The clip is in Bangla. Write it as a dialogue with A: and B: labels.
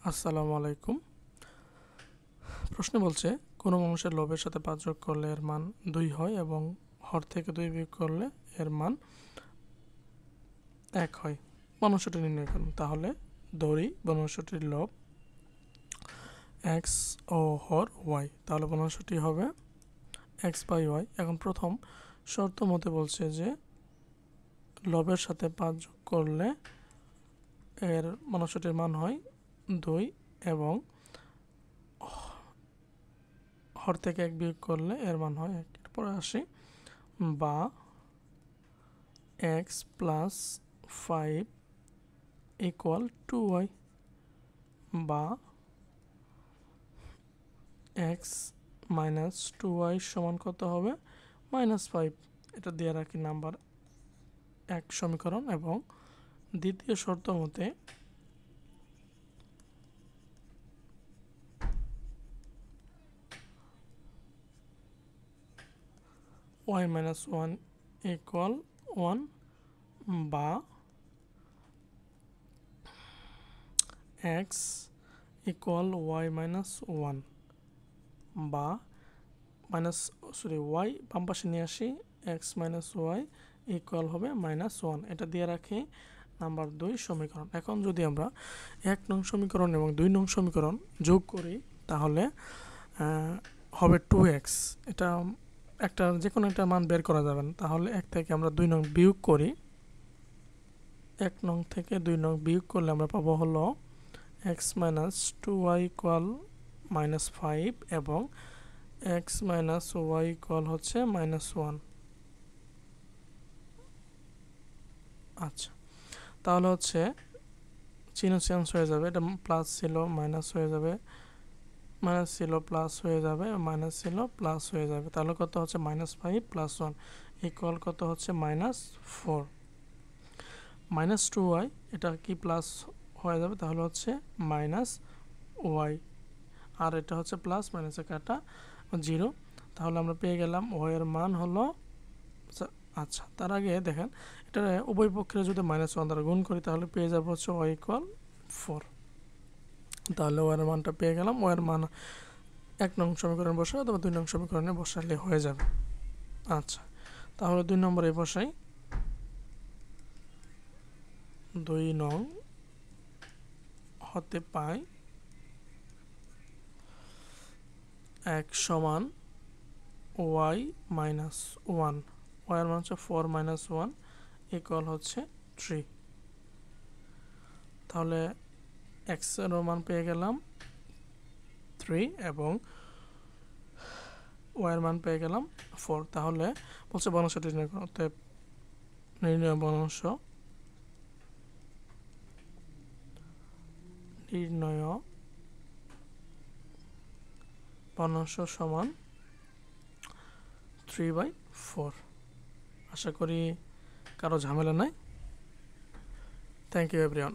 A: আসসালামু আলাইকুম। প্রশ্ন বলছে কোনো মানুষের লবের সাথে 5 যোগ করলে এর মান 2 হয় এবং হর থেকে 2 বিয়োগ করলে এর মান 1 হয়। বর্ণসূত্র নির্ণয় করুন। তাহলে ধরি বর্ণসূত্রের লব x ও হর y। তাহলে বর্ণসূত্রটি হবে x বাই y। এখন প্রথম শর্ত মতে বলছে যে লবের সাথে 5 যোগ করলে এর বর্ণসূত্রের মান হয় 2 এবং হর থেকে 1 বিয়োগ করলে এর মান হয় 1। এরপরে আসি বা x প্লাস 5 ইকুয়াল 2y বা x মাইনাস 2y সমান কত হবে -5। এটা দিয়ে রাখি নাম্বার 1 সমীকরণ এবং দ্বিতীয় শর্ত মতে y মাইনাস 1 ইকুয়াল 1 বা x ইকুয়াল y মাইনাস 1 বা y বাম পাশে নিয়ে আসি x মাইনাস y ইকুয়াল হবে -1। এটা দিয়ে রাখি নাম্বার 2 সমীকরণ। এখন যদি আমরা 1 নং সমীকরণ এবং 2 নং সমীকরণ যোগ করি তাহলে হবে 2x। এটা যে কোনো একটা মান বের করা যাবে না। তাহলে 1 থেকে আমরা 2 নং বিয়োগ করি। 1 নং থেকে 2 নং বিয়োগ করলে আমরা পাবো হলো x মাইনাস 2y ইকুয়াল -5 এবং x মাইনাস y ইকুয়াল হচ্ছে -1। আচ্ছা, তাহলে হচ্ছে চিহ্ন চেঞ্জ হয়ে যাবে। এটা প্লাস ছিল মাইনাস হয়ে যাবে, মাইনাস ছিল প্লাস হয়ে যাবে, মাইনাস ছিল প্লাস হয়ে যাবে। তাহলে কত হচ্ছে -5 প্লাস 1 ইকুয়াল কত হচ্ছে -4 -2y। এটা কি প্লাস হয়ে যাবে, তাহলে হচ্ছে -y আর এটা হচ্ছে প্লাস মাইনাসে কাটা 0। তাহলে আমরা পেয়ে গেলাম y এর মান হলো। আচ্ছা, তার আগে দেখেন এটা উভয় পক্ষের যদি -1 দ্বারা গুণ করি তাহলে পেয়ে যাবো হচ্ছে y ইকুয়াল 4। তাহলে y এর মানটা পেয়ে গেলাম। y এর মান 1 নং সমীকরণে বসাই অথবা 2 নং সমীকরণে বসালে হয়ে যাবে। আচ্ছা, তাহলে 2 নম্বরে বসাই। 2 নং হতে পাই x সমান y মাইনাস 1। y এর মান হচ্ছে 4 মাইনাস 1 ইকুয়াল হচ্ছে 3। তাহলে x এর মান পেয়ে গেলাম 3 এবং y এর মান পেয়ে গেলাম 4। তাহলে বলছে বর্ণসূত্র নির্ণয় করতে। নির্ণয় বর্ণাংশ সমান 3/4। আশা করি কারো ঝামেলা নাই। Thank you everyone.